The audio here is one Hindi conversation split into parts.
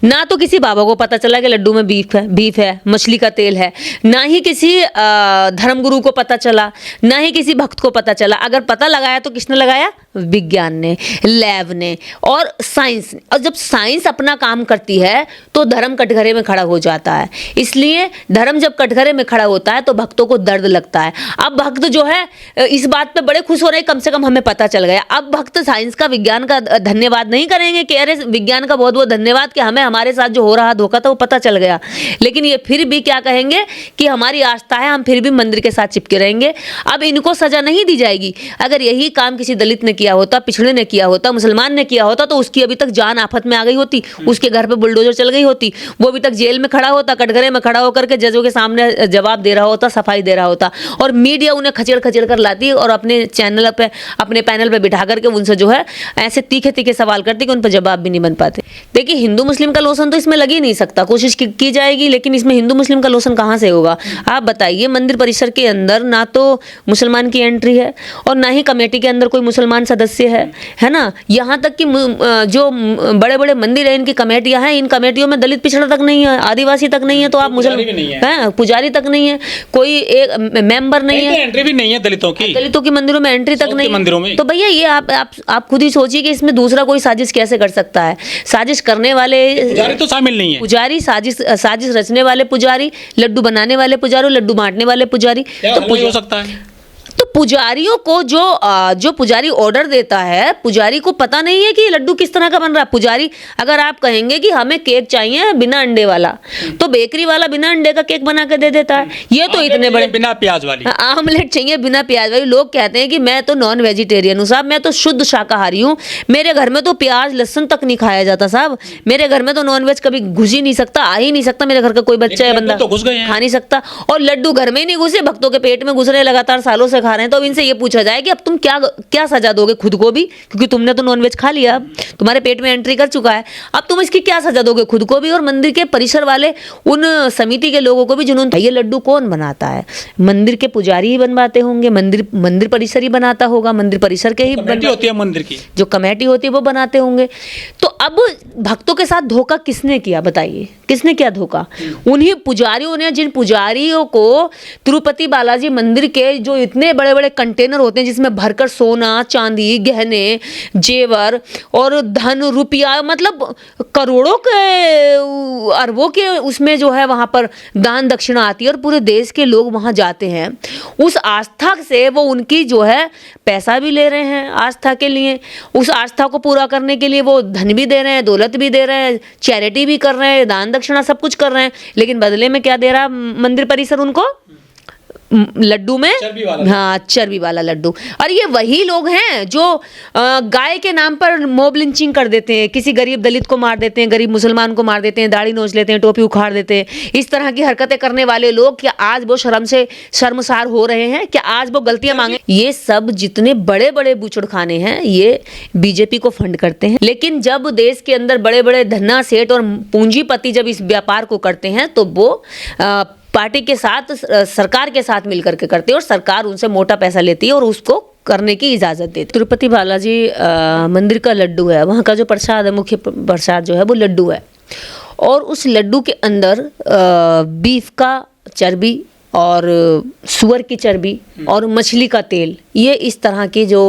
ना तो किसी बाबा को पता चला कि लड्डू में बीफ है, मछली का तेल है, ना ही किसी धर्मगुरु को पता चला, ना ही किसी भक्त को पता चला। अगर पता लगाया तो किसने लगाया? विज्ञान ने, लैब ने और साइंस ने। और जब साइंस अपना काम करती है तो धर्म कटघरे में खड़ा हो जाता है। इसलिए धर्म जब कटघरे में खड़ा होता है तो भक्तों को दर्द लगता है। अब भक्त जो है इस बात पे बड़े खुश हो रहे हैं, कम से कम हमें पता चल गया। अब भक्त साइंस का, विज्ञान का धन्यवाद नहीं करेंगे कि अरे विज्ञान का बहुत बहुत धन्यवाद कि हमें हमारे साथ जो हो रहा धोखा था वो पता चल गया। लेकिन ये फिर भी क्या कहेंगे कि हमारी आस्था है, हम फिर भी मंदिर के साथ चिपके रहेंगे। अब इनको सजा नहीं दी जाएगी। अगर यही काम किसी दलित ने किया होता, पिछड़े ने किया होता, मुसलमान ने किया होता तो उसकी अभी तक जान आफत में आ गई होती, उसके घर पे बुलडोजर चल गई होती, वो अभी तक जेल में खड़ा होता, कटघरे में खड़ा होकर के जजों के सामने जवाब दे रहा होता, सफाई दे रहा होता। और मीडिया उन्हें खचेड़ खचेड़ कर लाती और अपने चैनल पे, अपने पैनल पे बिठा करके उनसे जो है ऐसे तीखे तीखे सवाल करती कि उन पर जवाब भी नहीं बन पाते। देखिए, हिंदू मुस्लिम का लोसन तो इसमें लग ही नहीं सकता। कोशिश की जाएगी लेकिन इसमें हिंदू मुस्लिम का लोसन कहाँ से होगा? आप बताइए, मंदिर परिसर के अंदर ना तो मुसलमान की एंट्री है और ना ही कमेटी के अंदर कोई मुसलमान सदस्य है ना। यहाँ तक कि जो बड़े बड़े मंदिर है, इनकी कमेटियां हैं, इन कमेटियों में दलित पिछड़ा तक नहीं है, आदिवासी तक नहीं है, तो आप मुसलमान, पुजारी तक नहीं है, कोई एक मेंबर नहीं है, एंट्री भी नहीं है दलितों की मंदिरों में एंट्री तक नहीं मंदिरों में। तो भैया ये आप खुद ही सोचिए कि इसमें दूसरा कोई साजिश कैसे कर सकता है? साजिश करने वाले पुजारी तो शामिल नहीं है। पुजारी, साजिश रचने वाले पुजारी, लड्डू बनाने वाले पुजारी, लड्डू बांटने वाले पुजारी, तो हो सकता है। तो पुजारियों को जो पुजारी ऑर्डर देता है, पुजारी को पता नहीं है कि ये लड्डू किस तरह का बन रहा है। पुजारी, अगर आप कहेंगे कि हमें केक चाहिए बिना अंडे वाला, तो बेकरी वाला बिना अंडे का केक बना के दे देता है। ये तो इतने बड़े, बिना प्याज वाली आमलेट चाहिए बिना प्याज वाली। लोग कहते हैं कि मैं तो नॉन वेजिटेरियन हूँ साहब, मैं तो शुद्ध शाकाहारी हूँ, मेरे घर में तो प्याज लहसुन तक नहीं खाया जाता साहब, मेरे घर में तो नॉन वेज कभी घुस ही नहीं सकता, आ ही नहीं सकता, मेरे घर का कोई बच्चा या बंदा तो घुस गए खा नहीं सकता। और लड्डू घर में ही नहीं घुसे, भक्तों के पेट में घुस रहे, लगातार सालों से खा रहे हैं। तो अब इनसे ये पूछा जाए कि अब तुम क्या सजा दोगे खुद को भी, क्योंकि तुमने तो नॉनवेज खा लिया, तुम्हारे पेट में एंट्री कर चुका है, अब तुम इसकी क्या सजा दोगे खुद को भी और मंदिर के परिसर वाले उन समिति के लोगों को भी जिन्होंने ये लड्डू कौन बनाता है? मंदिर के पुजारी ही बनवाते होंगे, मंदिर परिसर ही बनाता होगा, मंदिर परिसर के ही होती है, मंदिर की जो कमेटी होती है वो बनाते होंगे। तो अब भक्तों के साथ धोखा किसने किया बताइए? किसने किया धोखा? उन्हीं पुजारियों ने, जिन पुजारियों को तिरुपति बालाजी मंदिर के जो इतने बड़े बड़े कंटेनर होते हैं जिसमें भरकर सोना चांदी गहने जेवर और धन रुपया, मतलब करोड़ों के अरबों के उसमें जो है वहां पर दान दक्षिणा आती है और पूरे देश के लोग वहां जाते हैं। उस आस्था से वो उनकी जो है पैसा भी ले रहे हैं आस्था के लिए, उस आस्था को पूरा करने के लिए वो धन भी दे रहे हैं, दौलत भी दे रहे हैं, चैरिटी भी कर रहे हैं, दान दक्षिणा सब कुछ कर रहे हैं। लेकिन बदले में क्या दे रहा मंदिर परिसर उनको? लड्डू में चर्बी वाला लड्डू। और ये वही लोग हैं जो गाय के नाम पर मॉब लिंचिंग कर देते हैं, किसी गरीब दलित को मार देते हैं, गरीब मुसलमान को मार देते हैं, दाढ़ी नोच लेते हैं, टोपी उखाड़ देते हैं। इस तरह की हरकतें करने वाले लोग क्या आज वो शर्मसार हो रहे हैं? क्या आज वो गलतियां मांगे? ये सब जितने बड़े बड़े बूचड़खाने हैं ये बीजेपी को फंड करते हैं। लेकिन जब देश के अंदर बड़े बड़े धन्ना सेठ और पूंजीपति जब इस व्यापार को करते हैं तो वो पार्टी के साथ, सरकार के साथ मिलकर के करते हैं और सरकार उनसे मोटा पैसा लेती है और उसको करने की इजाज़त देती है। तिरुपति बालाजी मंदिर का लड्डू है, वहाँ का जो प्रसाद है, मुख्य प्रसाद जो है वो लड्डू है। और उस लड्डू के अंदर बीफ का चर्बी और सुअर की चर्बी और मछली का तेल, ये इस तरह की जो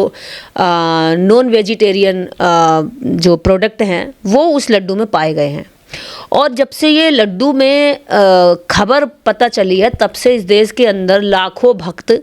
नॉन वेजिटेरियन जो प्रोडक्ट हैं वो उस लड्डू में पाए गए हैं। और जब से ये लड्डू में खबर पता चली है तब से इस देश के अंदर लाखों भक्त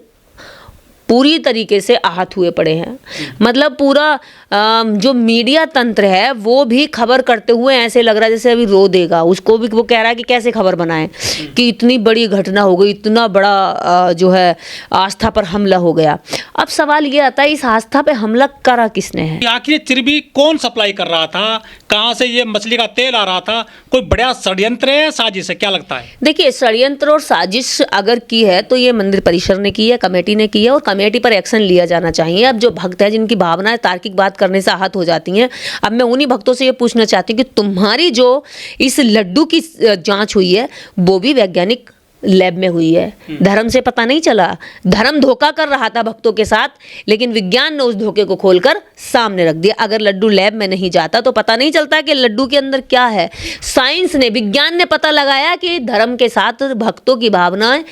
पूरी तरीके से आहत हुए पड़े हैं। मतलब पूरा जो मीडिया तंत्र है वो भी खबर करते हुए ऐसे लग रहा है जैसे अभी रो देगा। उसको भी वो कह रहा है कि कैसे खबर बनाएं कि इतनी बड़ी घटना हो गई, इतना बड़ा जो है आस्था पर हमला हो गया। अब सवाल ये आता है इस आस्था पे हमला करा किसने है? आखिर चर्बी कौन सप्लाई कर रहा था? कहाँ से ये मछली का तेल आ रहा था? कोई बड़ा षड्यंत्र है, साजिश है, क्या लगता है? देखिए, षड्यंत्र और साजिश अगर की है तो ये मंदिर परिसर ने की है, कमेटी ने की है और कमेटी पर एक्शन लिया जाना चाहिए। अब जो भक्त है जिनकी भावनाएं तार्किक बात करने से आहत हो जाती हैं, अब मैं उन्हीं भक्तों से ये पूछना चाहती हूँ कि तुम्हारी जो इस लड्डू की जांच हुई है वो भी वैज्ञानिक लैब में हुई है, धर्म से पता नहीं चला। धर्म धोखा कर रहा था भक्तों के साथ, लेकिन विज्ञान ने उस धोखे को खोलकर सामने रख दिया। अगर लड्डू लैब में नहीं जाता तो पता नहीं चलता कि लड्डू के अंदर क्या है। साइंस ने, विज्ञान ने पता लगाया कि धर्म के साथ भक्तों की भावनाएं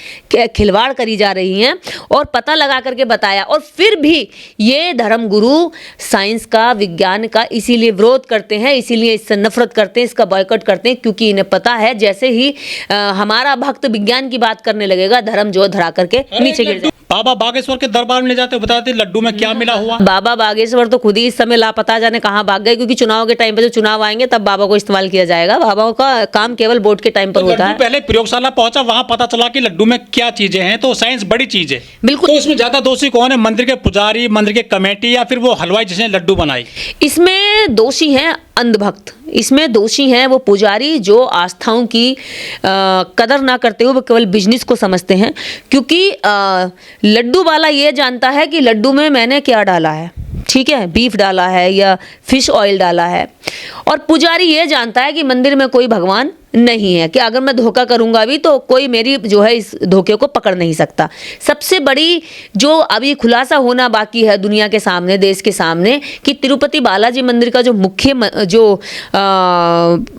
खिलवाड़ करी जा रही हैं और पता लगा करके बताया। और फिर भी ये धर्म गुरु साइंस का, विज्ञान का इसीलिए विरोध करते हैं, इसीलिए इससे नफरत करते हैं, इसका बॉयकॉट करते हैं, क्योंकि इन्हें पता है जैसे ही हमारा भक्त विज्ञान की बात करने लगेगा, धर्म जो धरा करके नीचे गिर जाए। बाबा बागेश्वर के दरबार में ले जाते, बताते लड्डू में क्या मिला हुआ। बाबा बागेश्वर तो खुद ही इस समय लापता, जाने कहाँ भाग गए, क्योंकि चुनाव के टाइम पे, जो चुनाव आएंगे तब बाबा को इस्तेमाल किया जाएगा। बाबा का काम केवल वोट के टाइम पर होता है। पहले प्रयोगशाला पहुंचा, वहां पता चला कि लड्डू में क्या चीजें हैं, तो साइंस बड़ी चीज है। बिल्कुल। तो इसमें ज्यादा दोषी कौन है, मंदिर के पुजारी, मंदिर के कमेटी, या फिर वो हलवाई जिसने लड्डू बनाई? इसमें दोषी हैं अंधभक्त, इसमें दोषी हैं वो पुजारी जो आस्थाओं की कदर ना करते हुए वो केवल बिजनेस को समझते हैं। क्योंकि लड्डू वाला ये जानता है कि लड्डू में मैंने क्या डाला है, ठीक है, बीफ डाला है या फिश ऑयल डाला है, और पुजारी ये जानता है कि मंदिर में कोई भगवान नहीं है, कि अगर मैं धोखा करूंगा भी तो कोई मेरी जो है इस धोखे को पकड़ नहीं सकता। सबसे बड़ी जो अभी खुलासा होना बाकी है दुनिया के सामने, देश के सामने, कि तिरुपति बालाजी मंदिर का जो मुख्य जो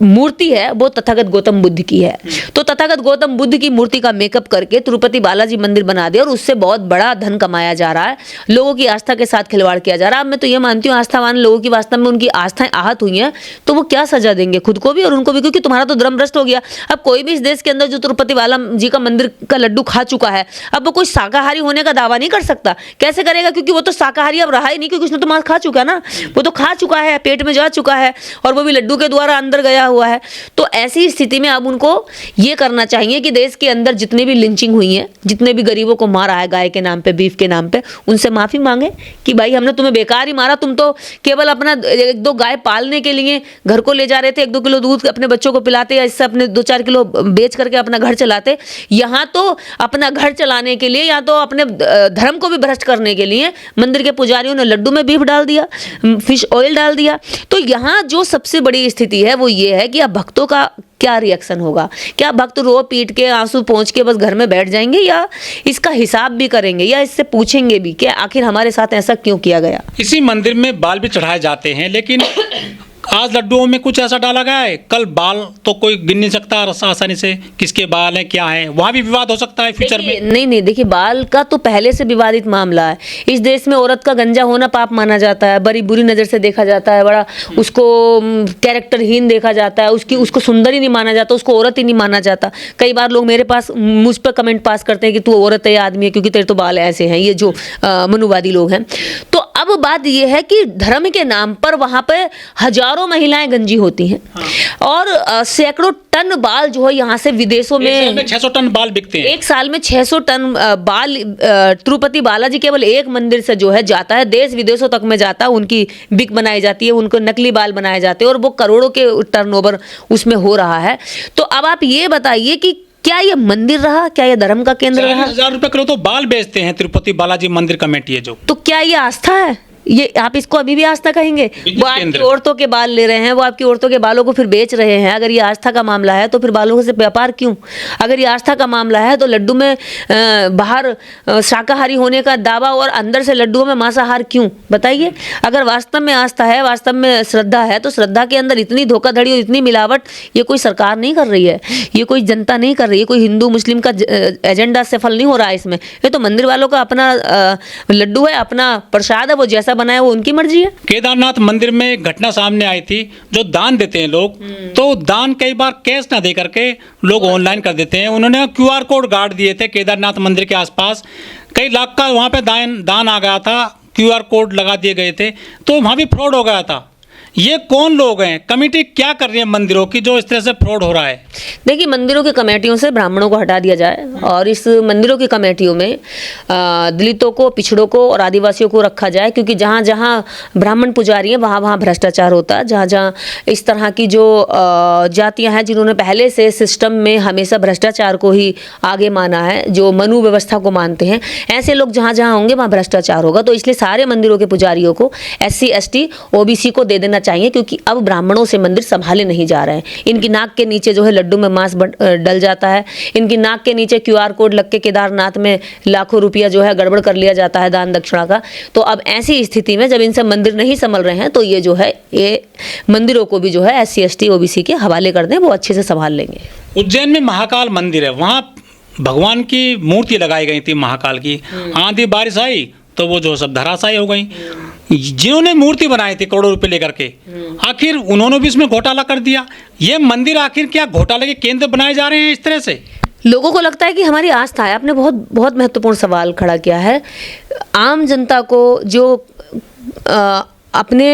मूर्ति है वो तथागत गौतम बुद्ध की है। तो तथागत गौतम बुद्ध की मूर्ति का मेकअप करके तिरुपति बालाजी मंदिर बना दिया और उससे बहुत बड़ा धन कमाया जा रहा है, लोगों की आस्था के साथ खिलवाड़ किया जा रहा है। अब मैं तो ये मानती हूँ आस्थावान लोगों की वास्तव में उनकी आस्थाएं आहत हुई हैं, तो वो क्या सजा देंगे खुद को भी और उनको भी, क्योंकि तुम्हारा तो धर्म हो गया। अब कोई भी इस देश के अंदर जो तिरुपति बाला जी का मंदिर का लड्डू खा चुका है, अब वो कोई शाकाहारी होने का दावा नहीं कर सकता। कैसे करेगा, क्योंकि वो तो शाकाहारी अब रहा ही नहीं, क्योंकि उसने तो मांस खा चुका ना, वो तो खा चुका है, पेट में जा चुका है, और वो भी लड्डू के द्वारा अंदर गया हुआ है। तो ऐसी स्थिति में अब उनको ये करना चाहिए कि देश के अंदर जितने भी लिंचिंग हुई है, जितने भी गरीबों को मारा है गाय के नाम पे, बीफ के नाम पे, उनसे माफी मांगे कि भाई हमने तुम्हें बेकार ही मारा, तुम तो केवल अपना एक दो गाय पालने के लिए घर को ले जा रहे थे, 1-2 किलो दूध अपने बच्चों को पिलाते या इससे अपने 2-4 किलो बेच करके अपना घर चलाते। यहाँ तो अपना घर चलाने के लिए या तो अपने धर्म को भी भ्रष्ट करने के लिए मंदिर के पुजारियों ने लड्डू में बीफ डाल दिया, फिश ऑयल डाल दिया। तो यहाँ जो सबसे बड़ी स्थिति है वो ये है कि अब भक्तों का क्या रिएक्शन होगा। क्या भक्त रो पीट के आंसू पोंछ के बस घर में बैठ जाएंगे, या इसका हिसाब भी करेंगे, या इससे पूछेंगे भी कि आखिर हमारे साथ ऐसा क्यों किया गया। इसी मंदिर में बाल भी चढ़ाए जाते हैं, लेकिन आज लड्डुओं में कुछ ऐसा डाला गया है, कल बाल तो कोई गिन नहीं सकता आसानी से, किसके बाल हैं क्या है, वहाँ भी विवाद हो सकता है फ्यूचर में। नहीं, देखिए बाल का तो पहले से विवादित मामला है। इस देश में औरत का गंजा होना पाप माना जाता है, बड़ी बुरी नज़र से देखा जाता है, बड़ा उसको कैरेक्टरहीन देखा जाता है, उसको सुंदर ही नहीं माना जाता, उसको औरत ही नहीं माना जाता। कई बार लोग मुझ पर कमेंट पास करते हैं कि तू औरत है या आदमी है, क्योंकि तेरे तो बाल ऐसे हैं, ये जो मनुवादी लोग हैं। तो अब बात यह है कि धर्म के नाम पर वहाँ पे हजारों महिलाएं गंजी होती हैं। हाँ। और सैकड़ों टन बाल जो है यहाँ से विदेशों में 600 टन बाल बिकते हैं। एक साल में 600 टन बाल तिरुपति बालाजी केवल एक मंदिर से जो है जाता है, देश विदेशों तक में जाता है, उनकी बिक बनाई जाती है, उनको नकली बाल बनाए जाते हैं और वो करोड़ों के टर्नओवर उसमें हो रहा है। तो अब आप ये बताइए कि क्या ये मंदिर रहा, क्या ये धर्म का केंद्र रहा? 40,000 रुपए किलो तो बाल बेचते हैं तिरुपति बालाजी मंदिर कमेटी है जो। तो क्या ये आस्था है? ये आप इसको अभी भी आस्था कहेंगे? वो आपकी औरतों के बाल ले रहे हैं, वो आपकी औरतों के बालों को फिर बेच रहे हैं। अगर ये आस्था का मामला है तो फिर बालों से व्यापार क्यों? अगर ये आस्था का मामला है तो लड्डू में बाहर शाकाहारी होने का दावा और अंदर से लड्डुओं में मांसाहार क्यों? बताइए। अगर वास्तव में आस्था है, वास्तव में श्रद्धा है, तो श्रद्धा के अंदर इतनी धोखाधड़ी और इतनी मिलावट ये कोई सरकार नहीं कर रही है, ये कोई जनता नहीं कर रही है, कोई हिंदू मुस्लिम का एजेंडा सफल नहीं हो रहा है इसमें। ये तो मंदिर वालों का अपना लड्डू है, अपना प्रसाद है, वो जैसा बनाया वो उनकी मर्जी है। केदारनाथ मंदिर में एक घटना सामने आई थी, जो दान देते हैं लोग, तो दान कई बार कैश ना दे करके लोग ऑनलाइन कर देते हैं। उन्होंने QR कोड गाड़ दिए थे केदारनाथ मंदिर के आसपास, कई लाख का वहाँ पे दान आ गया था, QR कोड लगा दिए गए थे, तो वहाँ भी फ्रॉड हो गया था। ये कौन लोग हैं, कमेटी क्या कर रही है मंदिरों की जो इस तरह से फ्रॉड हो रहा है? देखिए, मंदिरों की कमेटियों से ब्राह्मणों को हटा दिया जाए और इस मंदिरों की कमेटियों में दलितों को, पिछड़ों को और आदिवासियों को रखा जाए, क्योंकि जहाँ जहाँ ब्राह्मण पुजारी हैं वहाँ वहाँ भ्रष्टाचार होता है। जहाँ जहाँ इस तरह की जो जातियाँ हैं जिन्होंने पहले से सिस्टम में हमेशा भ्रष्टाचार को ही आगे माना है, जो मनु व्यवस्था को मानते हैं, ऐसे लोग जहाँ जहाँ होंगे वहाँ भ्रष्टाचार होगा। तो इसलिए सारे मंदिरों के पुजारियों को SC ST OBC को दे देना चाहिए, क्योंकि अब ब्राह्मणों से मंदिर संभाले नहीं जा रहे हैं। इनकी नाक के नीचे जो है लड्डू में मांस डल जाता है, इनकी नाक के नीचे QR कोड लग के केदारनाथ में लाखों रुपया जो है गड़बड़ कर लिया जाता है दान दक्षिणा का। तो अब ऐसी स्थिति में जब इनसे मंदिर नहीं संभल रहे हैं, तो ये जो है ये मंदिरों को भी जो है SC ST OBC के हवाले कर दें, वो अच्छे से संभाल लेंगे। उज्जैन में महाकाल मंदिर है, वहाँ भगवान की मूर्ति लगाई गई थी महाकाल की। आंधी बारिश आई तो वो जो सब धराशायी हो गई। जिन्होंने मूर्ति बनाई थी करोड़ों रुपए लेकर के, आखिर उन्होंने भी इसमें घोटाला कर दिया। ये मंदिर आखिर क्या घोटाले के केंद्र बनाए जा रहे हैं इस तरह से? लोगों को लगता है कि हमारी आस्था है। आपने बहुत बहुत महत्वपूर्ण सवाल खड़ा किया है। आम जनता को जो अपने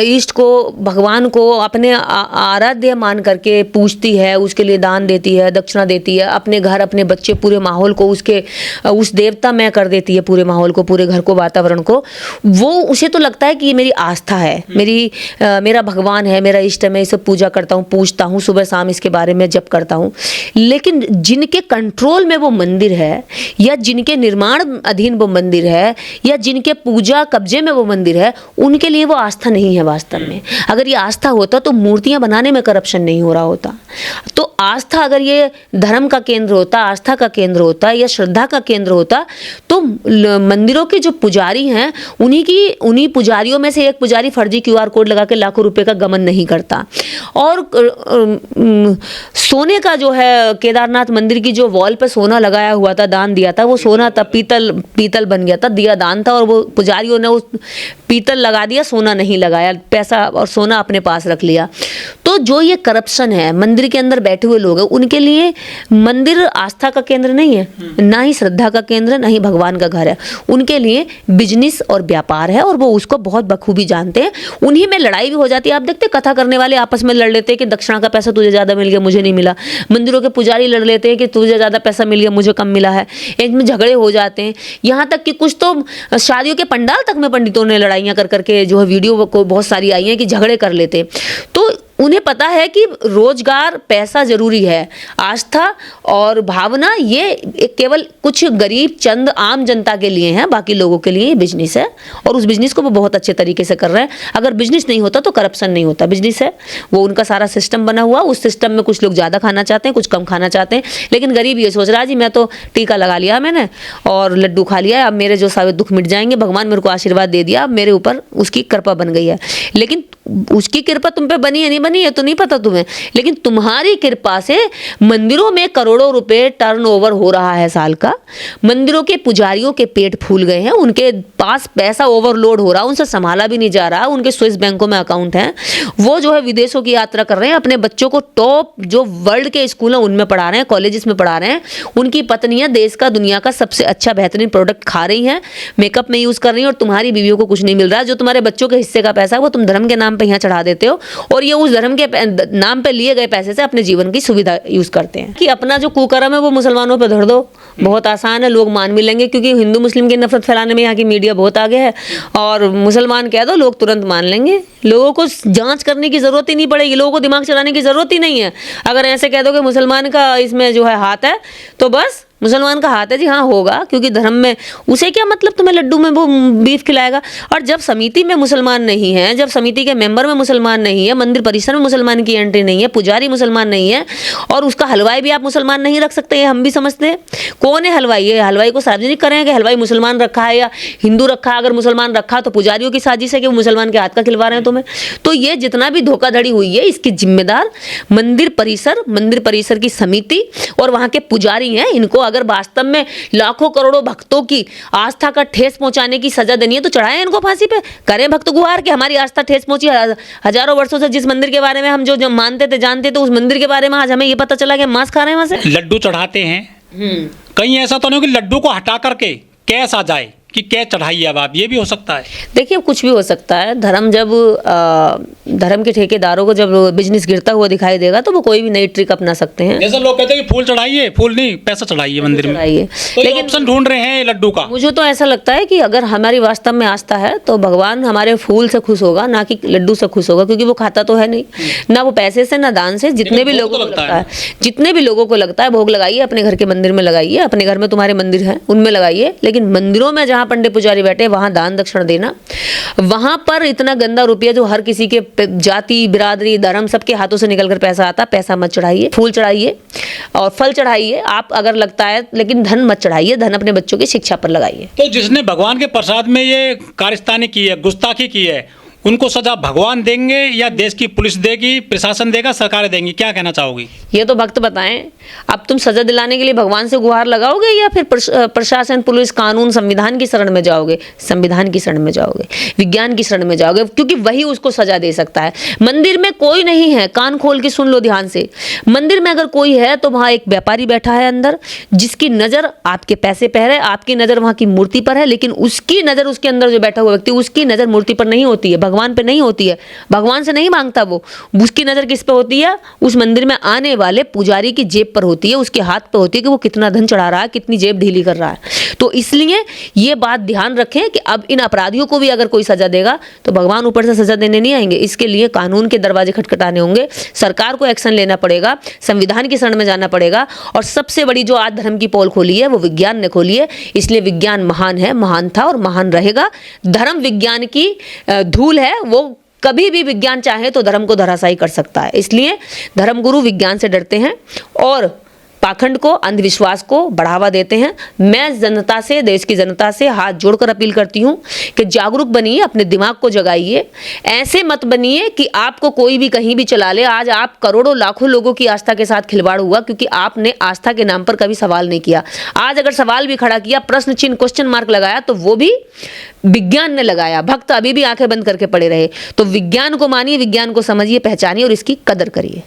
इष्ट को, भगवान को अपने आराध्य मान करके पूजती है, उसके लिए दान देती है, दक्षिणा देती है, अपने घर, अपने बच्चे, पूरे माहौल को उस देवता में कर देती है, पूरे माहौल को, पूरे घर को, वातावरण को। वो उसे तो लगता है कि ये मेरी आस्था है, मेरा भगवान है, मेरा इष्ट है, मैं इसे पूजा करता हूँ, पूजता हूँ, सुबह शाम इसके बारे में जप करता हूँ। लेकिन जिनके कंट्रोल में वो मंदिर है, या जिनके निर्माण अधीन वो मंदिर है, या जिनके पूजा कब्जे में वो मंदिर है, उनके लिए वो आस्था नहीं है वास्तव में। अगर ये आस्था होता तो मूर्तियां बनाने में करप्शन नहीं हो रहा होता। तो आस्था अगर ये धर्म का केंद्र होता, आस्था का केंद्र होता, या श्रद्धा का केंद्र होता, तो मंदिरों के जो पुजारी हैं उन्हीं पुजारियों में से एक पुजारी फर्जी QR कोड लगा के लाखों रुपए का गमन नहीं करता। और सोने का जो है केदारनाथ मंदिर की जो वॉल पे सोना लगाया हुआ था, दान दिया था, वो सोना था पीतल बन गया था, दिया दान था, और वो पुजारियों ने उस पीतल लगा दिया, सोना नहीं लगाया, पैसा और सोना अपने पास रख लिया। तो जो ये करप्शन है, मंदिर के अंदर बैठे हुए लोग हैं, उनके लिए मंदिर आस्था का केंद्र नहीं है, ना ही श्रद्धा का केंद्र, ना ही भगवान का घर है। उनके लिए बिजनेस और व्यापार है, और वो उसको बहुत बखूबी जानते हैं। उन्हीं में लड़ाई भी हो जाती है। आप देखते कथा करने वाले आपस में लड़ लेते हैं कि दक्षिणा का पैसा तुझे ज़्यादा मिल गया, मुझे नहीं मिला। मंदिरों के पुजारी लड़ लेते हैं कि तुझे ज़्यादा पैसा मिल गया, मुझे कम मिला है। एक में झगड़े हो जाते हैं। यहाँ तक कि कुछ तो शादियों के पंडाल तक में पंडितों ने लड़ाइयाँ कर करके जो है वीडियो को बहुत सारी आई हैं कि झगड़े कर लेते। तो उन्हें पता है कि रोजगार, पैसा जरूरी है, आस्था और भावना ये केवल कुछ गरीब चंद आम जनता के लिए है, बाकी लोगों के लिए बिजनेस है। और उस बिजनेस को वो बहुत अच्छे तरीके से कर रहे हैं। अगर बिजनेस नहीं होता तो करप्शन नहीं होता। बिजनेस है, वो उनका सारा सिस्टम बना हुआ। उस सिस्टम में कुछ लोग ज़्यादा खाना चाहते हैं, कुछ कम खाना चाहते हैं। लेकिन गरीब ये सोच रहा है जी मैं तो टीका लगा लिया मैंने और लड्डू खा लिया, अब मेरे जो सारे दुख मिट जाएंगे, भगवान मेरे को आशीर्वाद दे दिया, अब मेरे ऊपर उसकी कृपा बन गई है। लेकिन उसकी कृपा तुम पे बनी है नहीं बनी है तो नहीं पता तुम्हें, लेकिन तुम्हारी कृपा से मंदिरों में करोड़ों रुपए टर्नओवर हो रहा है साल का। मंदिरों के पुजारियों के पेट फूल गए हैं, उनके पास पैसा ओवरलोड हो रहा है, उनसे संभाला भी नहीं जा रहा। उनके स्विस बैंकों में अकाउंट हैं, वो जो है विदेशों की यात्रा कर रहे हैं, अपने बच्चों को टॉप जो वर्ल्ड के स्कूल हैं उनमें पढ़ा रहे हैं, कॉलेजेस में पढ़ा रहे हैं। उनकी पत्नियां देश का, दुनिया का सबसे अच्छा बेहतरीन प्रोडक्ट खा रही हैं, मेकअप में यूज कर रही हैं, और तुम्हारी बीवियों को कुछ नहीं मिल रहा। जो तुम्हारे बच्चों के हिस्से का पैसा है वो तुम धर्म के नाम पे यहाँ चढ़ा देते हो, और ये उस धर्म के नाम पे लिए गए पैसे से अपने जीवन की सुविधा यूज करते हैं कि अपना जो कुकर्म है वो मुसलमानों पे धर दो। बहुत आसान है, लोग मान भी लेंगे, क्योंकि हिंदू मुस्लिम की नफरत फैलाने में यहाँ की मीडिया बहुत आगे है। और मुसलमान कह दो, लोग तुरंत मान लेंगे। लोगों को जांच करने की जरूरत ही नहीं पड़ेगी, लोगों को दिमाग चलाने की जरूरत ही नहीं है। अगर ऐसे कह दो कि मुसलमान का इसमें जो है हाथ है, तो बस मुसलमान का हाथ है जी, हाँ होगा, क्योंकि धर्म में उसे क्या मतलब तुम्हें लड्डू में वो बीफ खिलाएगा। और जब समिति में मुसलमान नहीं है, जब समिति के मेंबर में मुसलमान नहीं है, मंदिर परिसर में मुसलमान की एंट्री नहीं है, पुजारी मुसलमान नहीं है, और उसका हलवाई भी आप मुसलमान नहीं रख सकते, ये हम भी समझते हैं। कौन है हलवाई? ये हलवाई को सार्वजनिक करें कि हलवाई मुसलमान रखा है या हिंदू रखा है। अगर मुसलमान रखा तो पुजारियों की साजिश है कि वो मुसलमान के हाथ का खिलवा रहे हैं तुम्हें। तो ये जितना भी धोखाधड़ी हुई है, इसकी जिम्मेदार मंदिर परिसर की समिति और वहाँ के पुजारी हैं। इनको अगर वास्तव में लाखों करोड़ों भक्तों की आस्था का ठेस पहुंचाने की सजा देनी है तो चढ़ाएं इनको फांसी पे। करें भक्त गुहार कि हमारी आस्था ठेस पहुंची। हजारों वर्षों से जिस मंदिर के बारे में हम जो मानते थे, जानते थे, उस मंदिर के बारे में आज हमें ये पता चला कि हम मांस खा रहे हैं वहां से। लड्डू चढ़ाते हैं, कहीं ऐसा तो नहीं कि लड्डू को हटा करके कैश आ जाए कि क्या चढ़ाइए अब आप, ये भी हो सकता है। देखिए कुछ भी हो सकता है। धर्म जब धर्म के ठेकेदारों को जब बिजनेस गिरता हुआ दिखाई देगा तो वो कोई भी नई ट्रिक अपना सकते हैं। जैसे लोग कहते हैं कि फूल चढ़ाइए, फूल नहीं पैसा चढ़ाइए मंदिर में, तो लेकिन ऑप्शन ढूंढ रहे हैं लड्डू का। मुझे तो ऐसा लगता है कि अगर हमारी वास्तव में आस्था है तो भगवान हमारे फूल से खुश होगा, ना कि लड्डू से खुश होगा, क्योंकि वो खाता तो है नहीं, ना वो पैसे से ना दान से। जितने भी लोगों को लगता है भोग लगाइए, अपने घर के मंदिर में लगाइए, अपने घर में तुम्हारे मंदिर हैं उनमें लगाइए, लेकिन मंदिरों में जहाँ जहाँ पंडित पुजारी बैठे वहाँ दान दक्षिण देना, वहाँ पर इतना गंदा रुपया जो हर किसी के जाति बिरादरी धर्म सबके हाथों से निकल कर पैसा आता, पैसा मत चढ़ाइए। फूल चढ़ाइए और फल चढ़ाइए आप अगर लगता है, लेकिन धन मत चढ़ाइए। धन अपने बच्चों की शिक्षा पर लगाइए। तो जिसने भगवान के प्रसाद में ये कारस्तानी की है, गुस्ताखी की है, उनको सजा भगवान देंगे या देश की पुलिस देगी, प्रशासन देगा, सरकारें देंगी? क्या कहना चाहोगी? ये तो भक्त बताएं। अब तुम सजा दिलाने के लिए भगवान से गुहार लगाओगे या फिर प्रशासन, पुलिस, कानून, संविधान की शरण में जाओगे? संविधान की शरण में जाओगे, विज्ञान की शरण में जाओगे, क्योंकि वही उसको सजा दे सकता है। मंदिर में कोई नहीं है, कान खोल के सुन लो ध्यान से। मंदिर में अगर कोई है तो वहाँ एक व्यापारी बैठा है अंदर, जिसकी नज़र आपके पैसे पर है, आपकी नज़र वहाँ की मूर्ति पर है, लेकिन उसकी नज़र, उसके अंदर जो बैठा हुआ व्यक्ति, उसकी नज़र मूर्ति पर नहीं होती है, भगवान पे नहीं होती है। भगवान से नहीं मांगता वो, उसकी नज़र किस पे होती है? उस मंदिर में आने वाले पुजारी की जेब पर होती है, उसके हाथ पे होती है कि वो कितना धन चढ़ा रहा है, कितनी जेब ढीली कर रहा है। तो इसलिए ये बात ध्यान रखें कि अब इन अपराधियों को भी अगर कोई सजा देगा तो भगवान ऊपर से सजा देने नहीं आएंगे। इसके लिए कानून के दरवाजे खटखटाने होंगे, सरकार को एक्शन लेना पड़ेगा, संविधान की शरण में जाना पड़ेगा। और सबसे बड़ी जो आज धर्म की पोल खोली है वो विज्ञान ने खोली है। इसलिए विज्ञान महान है, महान था और महान रहेगा। धर्म विज्ञान की धूल है, वो कभी भी विज्ञान चाहे तो धर्म को धराशायी कर सकता है। इसलिए धर्मगुरु विज्ञान से डरते हैं और पाखंड को, अंधविश्वास को बढ़ावा देते हैं। मैं जनता से, देश की जनता से हाथ जोड़कर अपील करती हूँ कि जागरूक बनिए, अपने दिमाग को जगाइए। ऐसे मत बनिए कि आपको कोई भी कहीं भी चला ले। आज आप करोड़ों लाखों लोगों की आस्था के साथ खिलवाड़ हुआ क्योंकि आपने आस्था के नाम पर कभी सवाल नहीं किया। आज अगर सवाल भी खड़ा किया, प्रश्न चिन्ह, क्वेश्चन मार्क लगाया, तो वो भी विज्ञान ने लगाया। भक्त अभी भी आंखें बंद करके पड़े रहे। तो विज्ञान को मानिए, विज्ञान को समझिए, पहचानिए और इसकी कदर करिए।